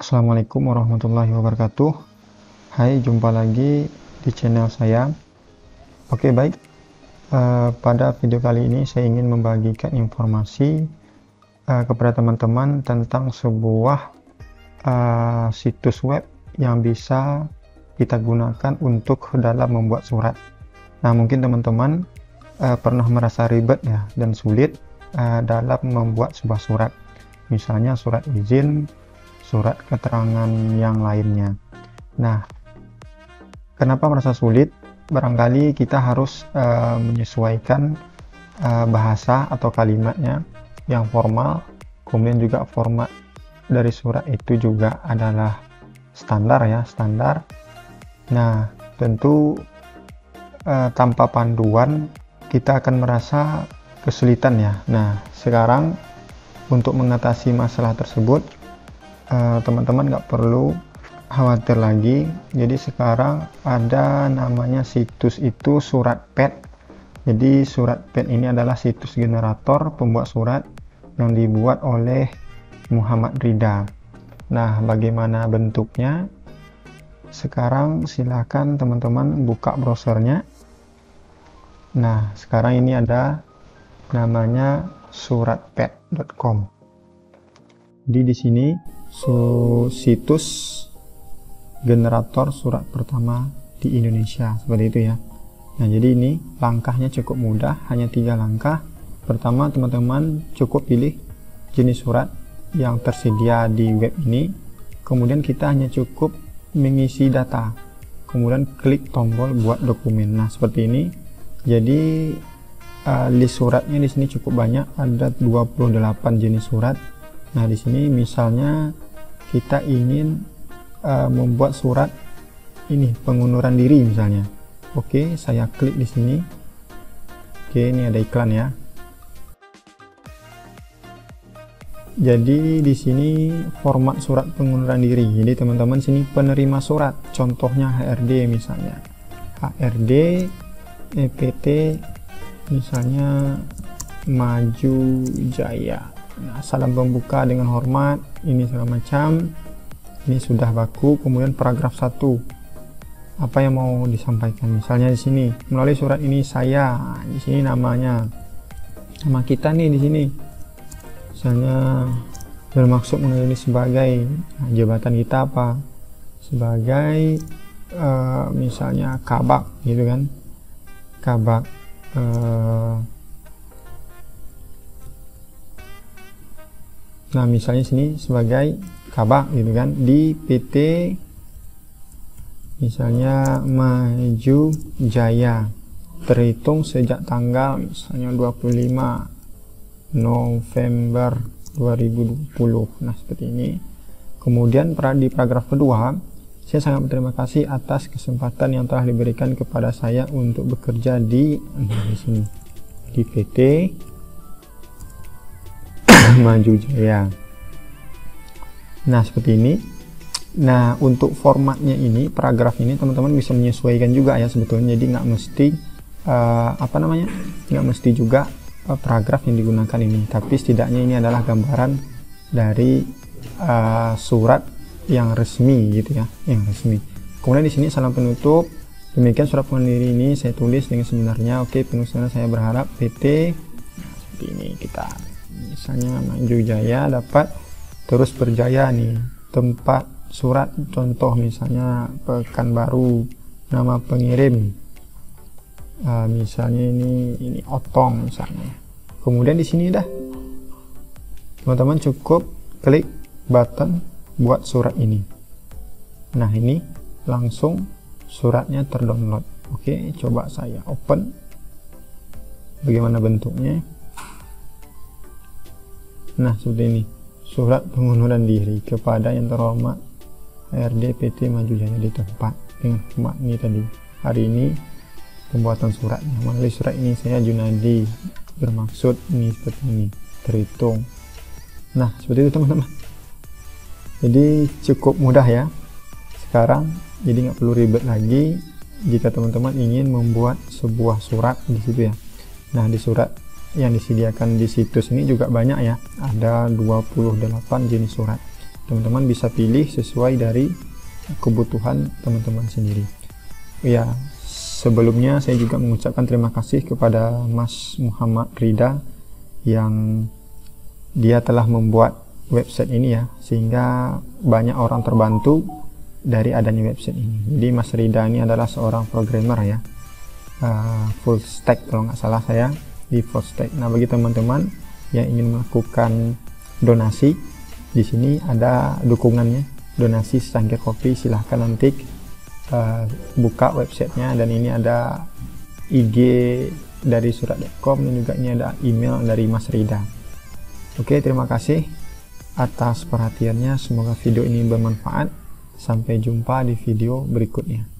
Assalamualaikum warahmatullahi wabarakatuh. Hai, jumpa lagi di channel saya. Oke, baik. Pada video kali ini saya ingin membagikan informasi kepada teman-teman tentang sebuah situs web yang bisa kita gunakan untuk dalam membuat surat. Nah, mungkin teman-teman pernah merasa ribet ya dan sulit dalam membuat sebuah surat. Misalnya surat izin, surat keterangan yang lainnya. Nah, kenapa merasa sulit? Barangkali kita harus menyesuaikan bahasa atau kalimatnya yang formal, kemudian juga format dari surat itu juga adalah standar ya, standar. Nah, tentu tanpa panduan kita akan merasa kesulitan ya. Nah, sekarang untuk mengatasi masalah tersebut, teman-teman nggak perlu khawatir lagi. Jadi sekarang ada namanya situs itu Suratpad. Jadi Suratpad ini adalah situs generator pembuat surat yang dibuat oleh Muhammad Rida. Nah, bagaimana bentuknya? Sekarang silakan teman-teman buka browsernya. Nah, sekarang ini ada namanya suratpad.com. Di sini situs generator surat pertama di Indonesia, seperti itu ya. Nah, jadi ini langkahnya cukup mudah, hanya 3 langkah. Pertama, teman-teman cukup pilih jenis surat yang tersedia di web ini, kemudian kita hanya cukup mengisi data, kemudian klik tombol buat dokumen. Nah, seperti ini. Jadi list suratnya di sini cukup banyak, ada 28 jenis surat. Nah, di sini misalnya kita ingin membuat surat ini pengunduran diri misalnya. Oke, saya klik di sini. Oke, ini ada iklan ya. Jadi di sini format surat pengunduran diri. Jadi teman-teman sini penerima surat, contohnya HRD misalnya. HRD EPT misalnya Maju Jaya. Nah, salam pembuka dengan hormat, ini segala macam. Ini sudah baku. Kemudian paragraf 1, apa yang mau disampaikan? Misalnya di sini, melalui surat ini saya, di sini namanya, nama kita nih di sini. Misalnya bermaksud menulis sebagai, nah, jabatan kita apa? Sebagai misalnya kabak, gitu kan? Kabak. Nah, misalnya sini sebagai kabak gitu kan, di PT misalnya Maju Jaya, terhitung sejak tanggal misalnya 25 November 2020. Nah, seperti ini. Kemudian di paragraf kedua, saya sangat berterima kasih atas kesempatan yang telah diberikan kepada saya untuk bekerja di sini, di PT Maju Jaya. Nah, seperti ini. Nah, untuk formatnya ini, paragraf ini teman-teman bisa menyesuaikan juga ya sebetulnya. Jadi nggak mesti nggak mesti juga paragraf yang digunakan ini, tapi setidaknya ini adalah gambaran dari surat yang resmi gitu ya, yang resmi. Kemudian di sini salam penutup. Demikian surat pengunduran diri ini saya tulis dengan sebenarnya. Oke, penulisannya saya berharap PT. Nah, seperti ini kita. Misalnya Maju Jaya dapat, terus berjaya nih, tempat surat contoh misalnya Pekanbaru, nama pengirim misalnya ini Otong misalnya. Kemudian di sini dah teman-teman cukup klik button buat surat ini. Nah, ini langsung suratnya terdownload. Oke, coba saya open. Bagaimana bentuknya? Nah, seperti ini. Surat pengunduran diri kepada yang terhormat HRD PT Maju Jaya di tempat dengan format ini tadi. Hari ini pembuatan suratnya. Melalui surat ini saya Junadi, bermaksud ini seperti ini, terhitung. Nah, seperti itu teman-teman. Jadi cukup mudah ya sekarang. Jadi nggak perlu ribet lagi jika teman-teman ingin membuat sebuah surat di situ ya. Nah, di surat yang disediakan di situs ini juga banyak ya, ada 28 jenis surat. teman-teman bisa pilih sesuai dari kebutuhan teman-teman sendiri. Ya, sebelumnya saya juga mengucapkan terima kasih kepada Mas Muhammad Rida yang dia telah membuat website ini ya, sehingga banyak orang terbantu dari adanya website ini. Jadi Mas Rida ini adalah seorang programmer ya, full stack kalau nggak salah saya di full stack. Nah, bagi teman-teman yang ingin melakukan donasi, di sini ada dukungannya, donasi secangkir kopi. Silahkan nanti buka websitenya, dan ini ada IG dari surat.com, dan juga ini ada email dari Mas Rida. Oke, terima kasih atas perhatiannya. Semoga video ini bermanfaat. Sampai jumpa di video berikutnya.